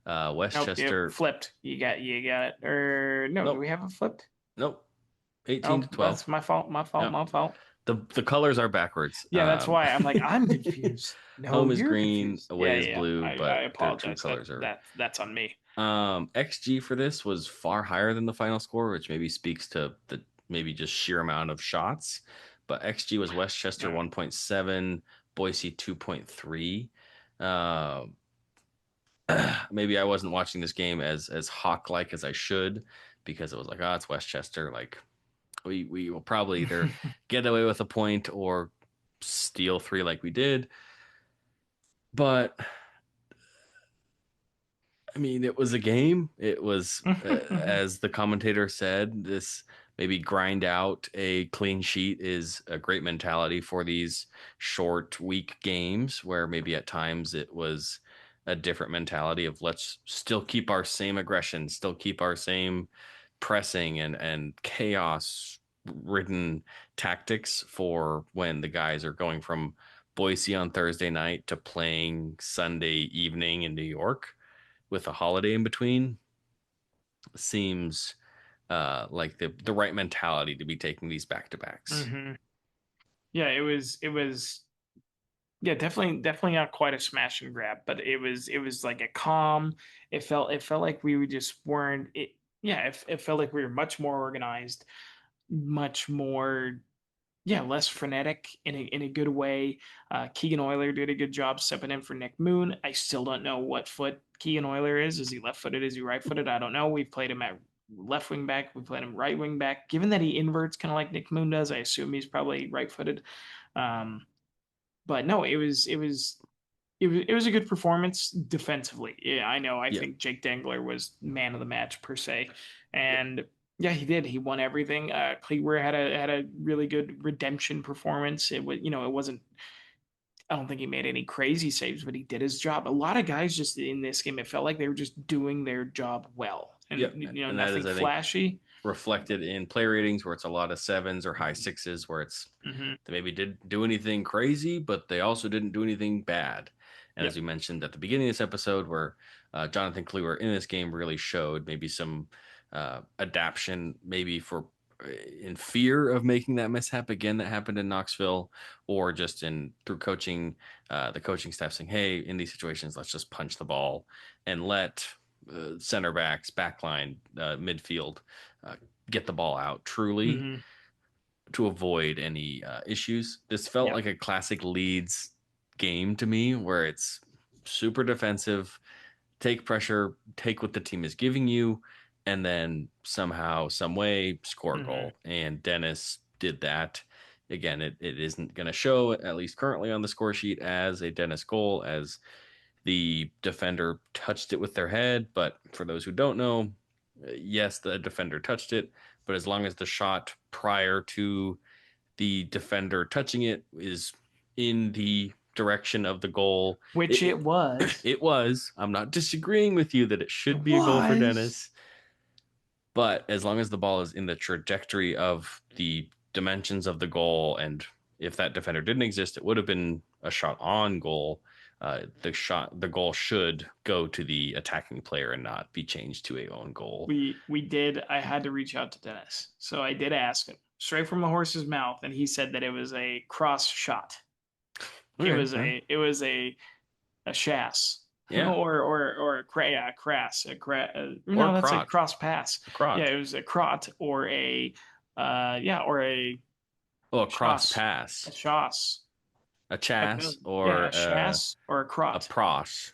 Nope, yep, Westchester flipped. You got it. Or no, do nope, we have it flipped? nope. 18 Oh, to 12. that's my fault. My fault. Yeah. My fault. The colors are backwards. Yeah, that's why I'm like I'm confused. No, Home is you're green, confused. away Yeah, is yeah. blue, I but their true apologize. colors are That's on me. XG for this was far higher than the final score, which maybe speaks to the maybe just sheer amount of shots. But XG was Westchester Yeah. 1.7, Boise 2.3. Uh, Maybe I wasn't watching this game as hawk like as I should, because it was like, oh, it's Westchester. Like we will probably either get away with a point or steal 3 like we did. But I mean, it was a game. It was, as the commentator said, this maybe grind out a clean sheet is a great mentality for these short, weak games, where maybe at times it was a different mentality of let's still keep our same aggression, still keep our same pressing and chaos ridden tactics for when the guys are going from Boise on Thursday night to playing Sunday evening in New York with a holiday in between seems like the right mentality to be taking these back to backs. hmm Yeah, it was yeah, definitely not quite a smash and grab, but it was like a calm. It felt like we just weren't it yeah, it felt like we were much more organized. much more, yeah, less frenetic in a good way. Keegan Euler did a good job stepping in for Nick Moon. I still don't know what foot Keegan Euler is. Is he left footed? Is he right footed? I don't know. We've played him at left wing back. We played him right wing back. Given that he inverts kind of like Nick Moon does, I assume he's probably right footed. Um, but no, it was a good performance defensively. Yeah, I know. I Yeah. think Jake Dangler was man of the match per se, Yep. and yeah, he did. He won everything. Cleaver had a really good redemption performance. It was, it wasn't. I don't think he made any crazy saves, but he did his job. A lot of guys just in this game, it felt like they were just doing their job well, and Yep. And that is, nothing I think, flashy. reflected in play ratings where it's a lot of sevens or high sixes, where it's Hmm. they maybe didn't do anything crazy, but they also didn't do anything bad. And as Yep. we mentioned at the beginning of this episode, where Jonathan Kluwer in this game really showed maybe some adaption, maybe for in fear of making that mishap again that happened in Knoxville, or just in through coaching, the coaching staff saying, "Hey, in these situations, let's just punch the ball and let center backs, backline, midfield uh, get the ball out truly Hmm. to avoid any issues." This felt Yep. like a classic Leeds game to me, where it's super defensive, take pressure, take what the team is giving you, and then somehow, some way, score a Hmm. goal. And Dennis did that. Again, it isn't going to show, at least currently on the score sheet, as a Dennis goal, as the defender touched it with their head. But for those who don't know, yes, the defender touched it, but as long as the shot prior to the defender touching it is in the direction of the goal, Which it was. it was. I'm not disagreeing with you that it It should be a goal for was. Dennis, but as long as the ball is in the trajectory of the dimensions of the goal, and if that defender didn't exist, it would have been a shot on goal. The goal should go to the attacking player and not be changed to a own goal. We did. I had to reach out to Dennis, so I did ask him straight from the horse's mouth, and he said that it was a cross shot. It Okay, was well, a chass, yeah, or yeah, a crass, or no, that's a crotch, cross pass. a Yeah, crotch, it was a crot or a yeah, or a oh, a cross chass, a pass, chass. a I chas, feel, yeah, or a chass or a a crot. prosh.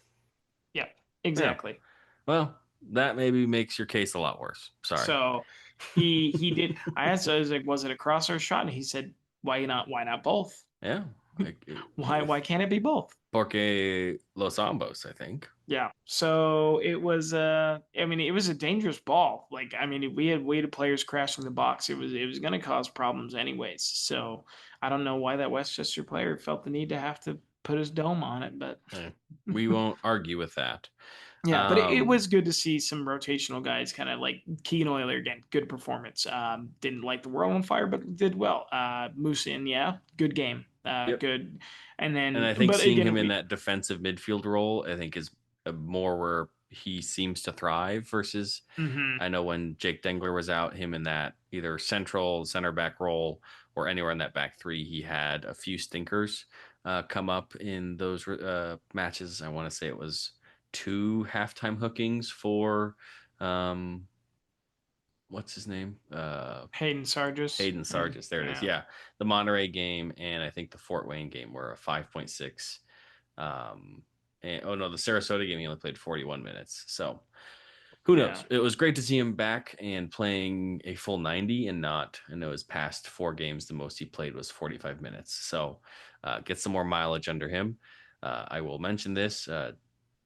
Yeah, Yeah, exactly. well, that maybe makes your case a lot worse. Sorry. So he did. I asked, I was like, was it a cross or a shot? And he said, why not? Why not both? Yeah, Why if can't it be both? Porque Los Ambos, I think. Yeah. So it was I mean it was a dangerous ball. Like I mean we had players crashing the box. It was going to cause problems anyways. So I don't know why that Westchester player felt the need to have to put his dome on it, but Eh, we won't argue with that. yeah, but it Um, was good to see some rotational guys kind of like Keegan Euler again, good performance. Didn't light the world on fire, but did well. Musin, yeah, good game. yep. Good. And And then, I think but seeing again, him in that defensive midfield role, I think is more where he seems to thrive versus mhm, I know when Jake Dengler was out, him in that either central center back role or anywhere in that back three, he had a few stinkers come up in those matches. I want to say it was two halftime hookings for um, what's his name? Hayden Sargis. Hayden Sargis. There it is. Yeah, Yeah, the Monterey game and I think the Fort Wayne game were a 5.6. Um, and, oh no, the Sarasota game he only played 41 minutes. So who yeah. knows? It was great to see him back and playing a full 90 and not, I know his past four games, the most he played was 45 minutes. So get some more mileage under him. I will mention this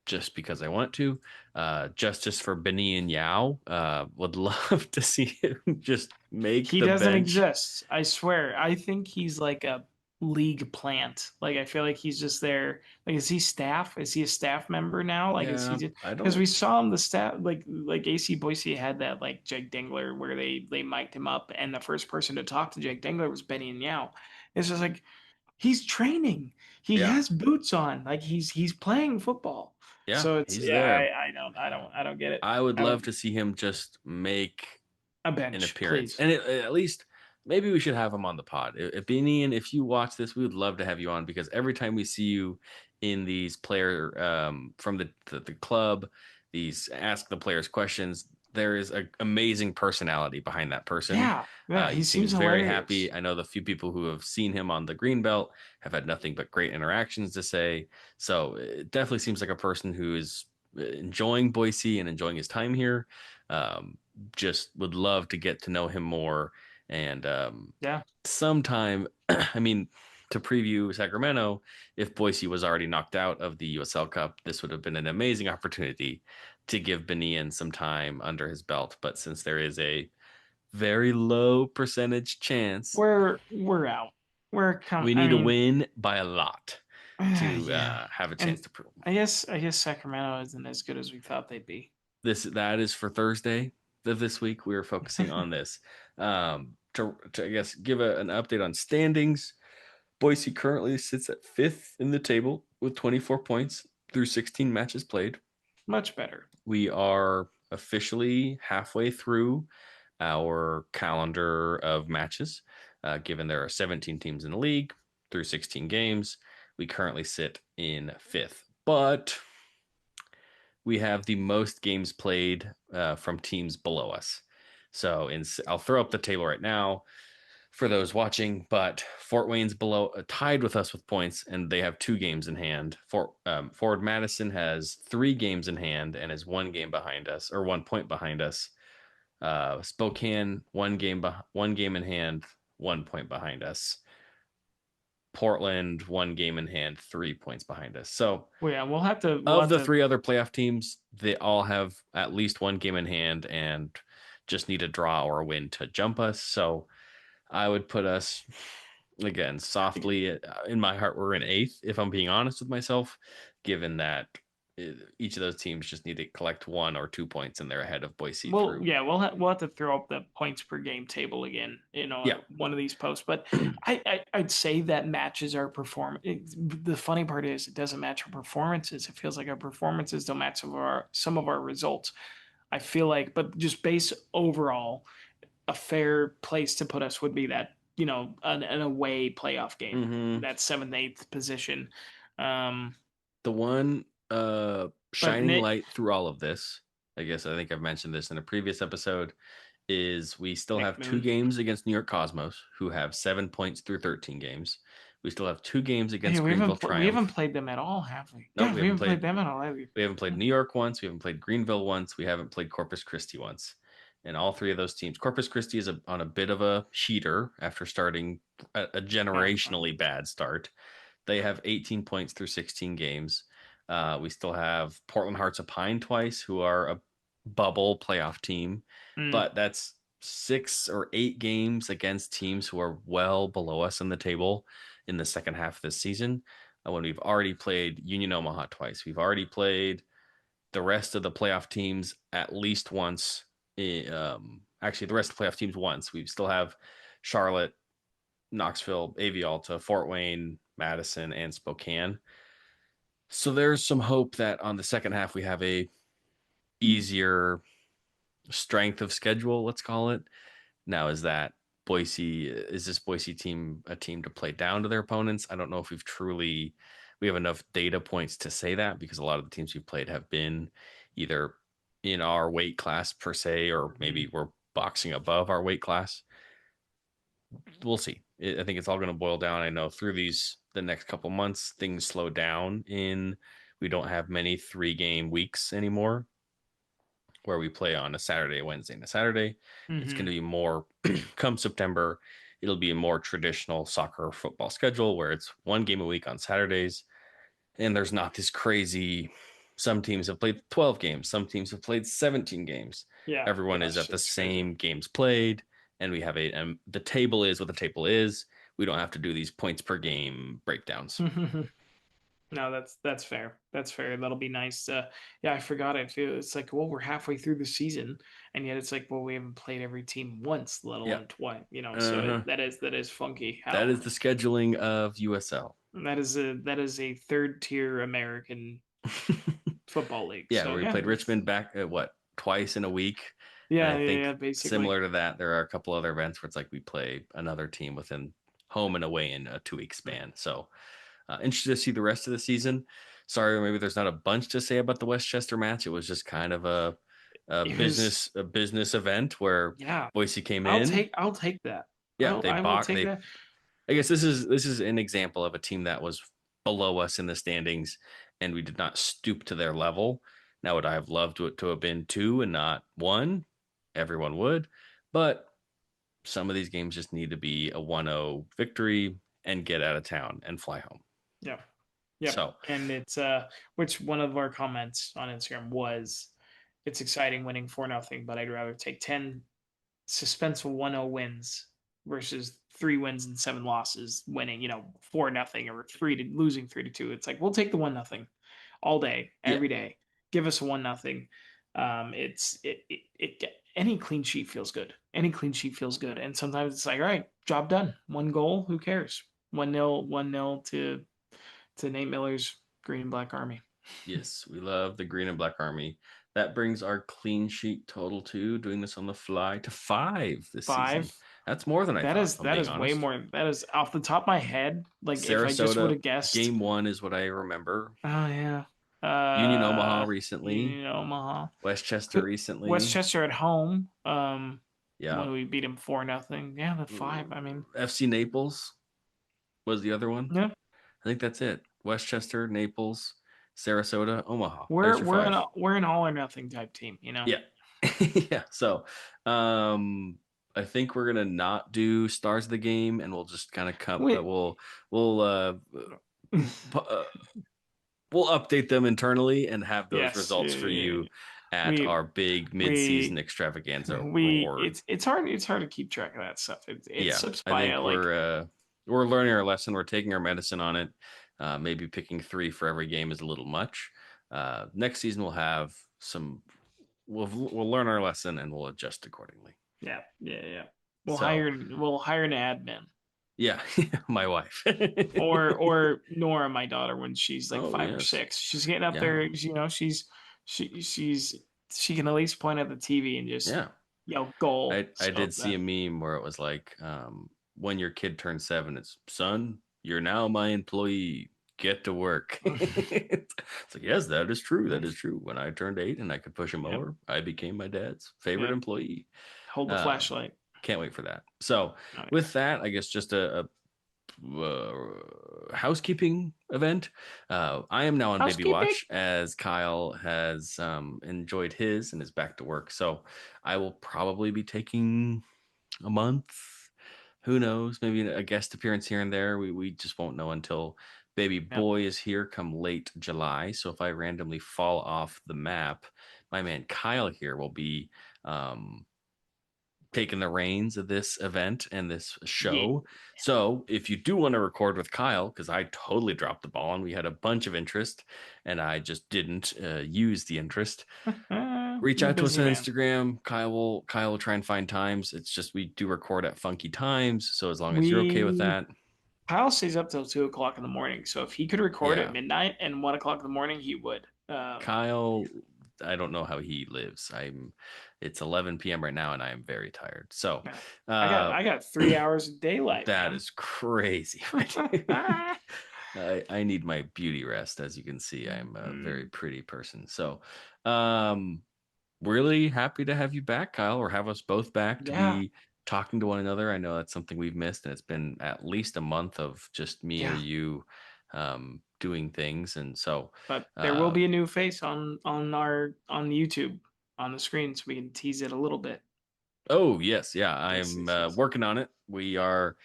just because I want to. Justice for Benny and Yao. Would love to see him just make He the doesn't bench. exist. I swear. I think he's like a league plant. Like I feel like he's just there. Like is he staff? Is he a staff member now? Like is he Yeah, just I because don't. we saw him the staff like AC Boise had that like Jake Dingler where they mic'd him up and the first person to talk to Jake Dingler was Benny and Yao. It's just like he's training. He Yeah, has boots on. Like he's playing football. yeah, So it's he's yeah, there. I don't get it. I would I love don't to see him just make a an bench, appearance, please. and at least maybe we should have him on the pod. If Ian, if you watch this, we would love to have you on because every time we see you in these player from the club, these ask the players questions. there is an amazing personality behind that person. Yeah, yeah, he He seems seems very happy. hilarious. I know the few people who have seen him on the Greenbelt have had nothing but great interactions to say. So it definitely seems like a person who is enjoying Boise and enjoying his time here. Um, just would love to get to know him more. And Yeah. sometime, I mean, to preview Sacramento, if Boise was already knocked out of the USL Cup, this would have been an amazing opportunity to give Benian some time under his belt. But since there is a very low percentage chance, We're out. We're coming. we I need to mean, win by a lot to yeah, have a chance and to prove. I guess Sacramento isn't as good as we thought they'd be. That is for Thursday of this week. We are focusing on this. To I guess give an update on standings. Boise currently sits at fifth in the table with 24 points through 16 matches played. Much better. We are officially halfway through our calendar of matches, given there are 17 teams in the league through 16 games. We currently sit in fifth, but we have the most games played from teams below us. So I'll throw up the table right now for those watching, but Fort Wayne's below, tied with us with points, and they have 2 games in hand. Forward Madison has 3 games in hand and is 1 game behind us, or 1 point behind us. Spokane 1 game in hand, 1 point behind us. Portland 1 game in hand, 3 points behind us. So Well, yeah, we'll of have the to. 3 other playoff teams, they all have at least 1 game in hand and just need a draw or a win to jump us. So I would put us again softly in my heart. We're in eighth, if I'm being honest with myself, given that each of those teams just need to collect 1 or 2 points and they're ahead of Boise Well, through. yeah, we'll have to throw up the points per game table again, Yeah. one of these posts. But I'd say that matches our performance. The funny part is it doesn't match our performances. It feels like our performances don't match some of our results. I feel like, but just base overall, a fair place to put us would be that an away playoff game, Mm-hmm. that seventh eighth position. Um, The one but shining light through all of this, I guess I think I've mentioned this in a previous episode, is we still Nick have two Moon. games against New York Cosmos, who have 7 points through 13 games. We still have 2 games Hey, against we haven't Greenville we haven't Triumph. played them at all, have we? Nope, Yeah, we haven't played them at all, have we? we haven't played New York once, we haven't played Greenville once, we haven't played Corpus Christi once. And all 3 of those teams, Corpus Christi is on a bit of a heater after starting a Yeah. generationally bad start. They have 18 points through 16 games. We still have Portland Hearts of Pine twice, who are a bubble playoff team, Mm, but that's 6 or 8 games against teams who are well below us in the table in the second half of this season. When we've already played Union Omaha twice, we've already played the rest of the playoff teams at least once. Actually, the rest of the playoff teams once. We still have Charlotte, Knoxville, AV Alta, Fort Wayne, Madison, and Spokane. So there's some hope that on the second half we have a easier strength of schedule, let's call it. Now, is this Boise team a team to play down to their opponents? I don't know if we have enough data points to say that, because a lot of the teams we've played have been either in our weight class per se, or maybe mhm. we're boxing above our weight class. We'll see. I think it's all going to boil down. I know through the next couple months, things slow down we don't have many 3 game weeks anymore where we play on a Saturday, a Wednesday, and a Saturday. It's going to Mhm. be more come September. It'll be a more traditional soccer football schedule where it's 1 game a week on Saturdays, and there's not this crazy. Some teams have played 12 games, some teams have played 17 games. Yeah, Everyone yeah, is at the it's crazy. same games played, and we have the table is what the table is. We don't have to do these points per game breakdowns. No, that's fair. That's fair. That'll be nice. Yeah, I forgot it. It's like, well, we're halfway through the season, and yet it's like, well, we haven't played every team once, let Yeah. alone twice. So Uh-huh. that is funky. That How is the scheduling of USL. that is a third tier American football league. Yeah, So we yeah, played Richmond back at what, twice in a week. And yeah, I yeah, think yeah. Basically. similar to that, there are a couple other events where it's like we play another team within home and away in a 2 week span. So interested to see the rest of the season. Sorry, maybe there's not a bunch to say about the Westchester match. It was just kind of It was a business event where yeah. Boise came in. I'll take that. Yeah, they I will bought take they. that. I guess this is an example of a team that was below us in the standings, and we did not stoop to their level. Now, would I have loved it to have been two and not one? Everyone would, but some of these games just need to be a 1-0 victory and get out of town and fly home. Yeah. Yep. So, And it's which one of our comments on Instagram was it's exciting winning 4-0, but I'd rather take 10 suspenseful 1-0 wins versus 3 wins and 7 losses winning, 4-0 or losing 3-2. It's like we'll take the 1-0 all day, yeah, every day. Give us a 1-0. It any clean sheet feels good. Any clean sheet feels good. And sometimes it's like, all right, job done. 1 goal, who cares? 1-0, 1-0 to Nate Miller's Green and Black Army. yes, we love the Green and Black Army. That brings our clean sheet total to doing this on the fly to 5 this season. 5. That's more than I thought, if I'm That being is way honest. more. That is off the top of my head. Like if I just would Sarasota have guessed. game one is what I remember. Oh yeah. Union Omaha recently, Union Omaha. Westchester recently. Westchester at home. Yeah. When we beat him 4-0. Yeah, the 5. I mean, FC Naples was the other one. yeah. I think that's it. Westchester, Naples, Sarasota, Omaha. There's your We're 5. we're an all or nothing type team. Yeah. Yeah. So, I think we're gonna not do stars of the game, and we'll just kind of come. We We'll we'll update them internally and have those yes. results for you at We our big mid-season we extravaganza we reward. it's hard to keep track of that stuff. It Yeah, slips I by think like we're learning our lesson. We're taking our medicine on it. Maybe picking 3 for every game is a little much. Next season we'll have some. We'll learn our lesson and we'll adjust accordingly. yeah. So We'll hire an admin. yeah, my wife. Or Nora, my daughter, when she's like Oh 5 or 6. yes, She's getting up yeah, there, she can at least point at the TV and just yeah. goal. I So did see that a meme where it was like, when your kid turns 7, it's son, you're now my employee. Get to work. It's like, yes, that is true. That is true. When I turned 8 and I could push a yep, mower, I became my dad's favorite yep. employee. Hold the Um, flashlight. can't wait for that. So, Oh, yeah. with that, I guess just housekeeping event. I am now on baby Housekeeping. watch as Kyle has enjoyed his and is back to work. So, I will probably be taking a month. Who knows? Maybe a guest appearance here and there. We just won't know until baby Yep. boy is here come late July. So if I randomly fall off the map, my man Kyle here will be um, taking the reins of this event and this Yeah. show. So if you do want to record with Kyle, because I totally dropped the ball and we had a bunch of interest and I just didn't use the interest, reach He's a out to us busy on man. Instagram. Kyle will try and find times. It's just we do record at funky times. So as long as you're okay with We that, Kyle stays up till 2 o'clock in the morning. So if he could record at yeah. midnight and 1 o'clock in the morning, he would. Kyle, I don't know how he lives. It's 11 p.m. right now and I am very tired. So Yeah. uh I got 3 hours of daylight, that man. is crazy. I need my beauty rest. As you can see, I'm a very pretty person. So um really happy to have you back, Kyle, or have us both back to Yeah, be talking to one another. I know that's something we've missed, and it's been at least a month of just me or yeah. you doing things. And so, But there will uh, be a new face on YouTube on the screen, so we can tease it a little bit. oh yes, yeah, Yes, I'm yes, yes. working on it. We are.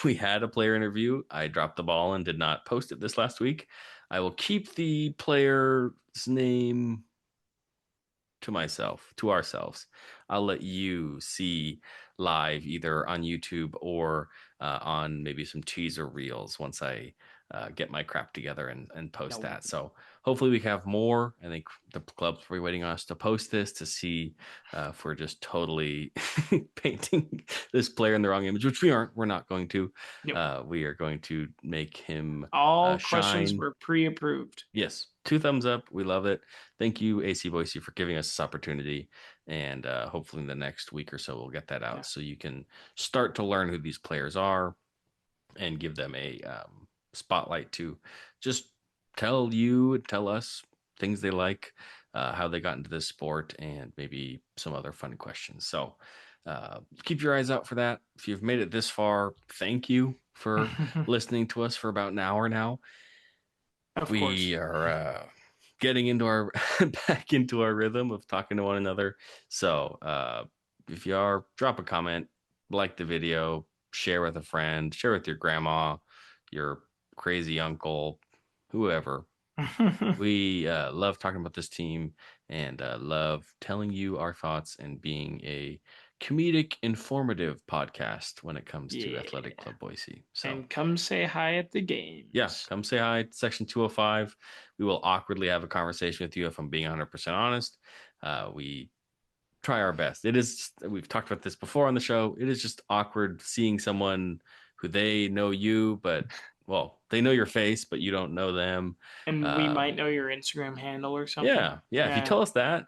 We had a player interview. I dropped the ball and did not post it this last week. I will keep the player's name to myself, to ourselves. I'll let you see live either on YouTube or on maybe some teaser reels once I get my crap together and post No, that. So hopefully we have more. I think the clubs will be waiting on us to post this to see if we're just totally painting this player in the wrong image, which we aren't. We're not going to. no. We are going to make him All questions shine. were pre-approved. Yes, 2 thumbs up. We love it. Thank you, AC Boise, for giving us this opportunity. And hopefully, in the next week or so, we'll get that Yeah, out so you can start to learn who these players are and give them a spotlight to just tell us things they like. how they got into this sport, and maybe some other fun questions. So keep your eyes out for that. If you've made it this far, thank you for listening to us for about an hour now. Of We course. are getting into our back into our rhythm of talking to one another. So if you are, drop a comment, like the video, share with a friend, share with your grandma, your crazy uncle, whoever. We love talking about this team and love telling you our thoughts and being a comedic, informative podcast when it comes to Yeah. Athletic Club Boise. So, And come say hi at the yeah, games. come say hi. Section 205. We will awkwardly have a conversation with you if I'm being 100% honest. We try our best. It is, we've talked about this before on the show. It is just awkward seeing someone who they know you, but well, they know your face, but you don't know them. And we might know your Instagram handle or something. Yeah. If you tell us that,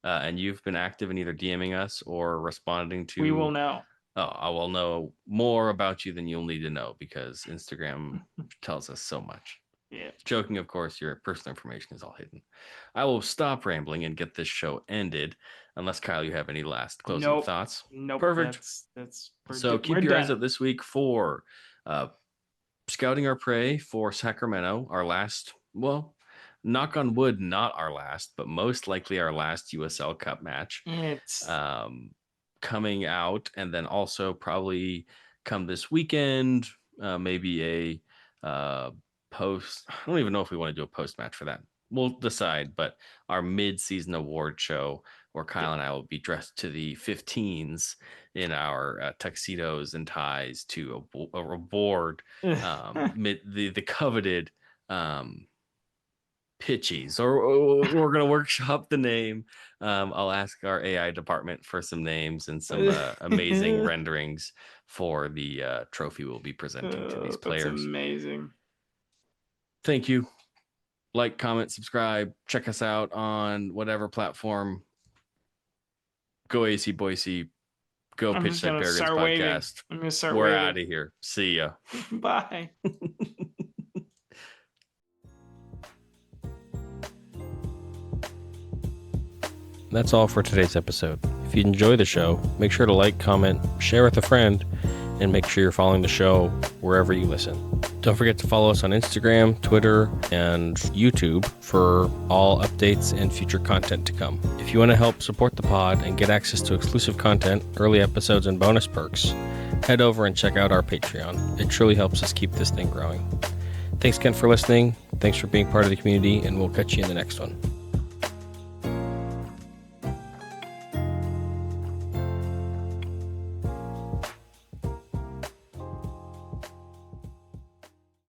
and you've been active in either DMing us or responding we will to, know. I will know more about you than you'll need to know because Instagram tells us so much. Yeah. Joking, of course, your personal information is all hidden. I will stop rambling and get this show ended, unless Kyle, you have any last closing thoughts. Nope. Perfect. So keep your eyes up this week for scouting our prey for Sacramento, our last, well, knock on wood, not our last, but most likely our last USL Cup match. It's coming out, and then also probably come this weekend, maybe a post. I don't even know if we want to do a post match for that. We'll decide, but our mid-season award show where Kyle and I will be dressed to the 15s in our tuxedos and ties to award the coveted pitchies, or we're going to workshop the name. I'll ask our AI department for some names and some amazing renderings for the trophy we'll be presenting to these players. That's amazing. Thank you. Like, comment, subscribe. Check us out on whatever platform. Go AC Boise. Go Pitchside Peregrines podcast. I'm going to start We're waving. out of here. See ya. Bye. That's all for today's episode. If you enjoy the show, make sure to like, comment, share with a friend, and make sure you're following the show wherever you listen. Don't forget to follow us on Instagram, Twitter, and YouTube for all updates and future content to come. If you want to help support the pod and get access to exclusive content, early episodes, and bonus perks, head over and check out our Patreon. It truly helps us keep this thing growing. Thanks again for listening. Thanks for being part of the community, and we'll catch you in the next one.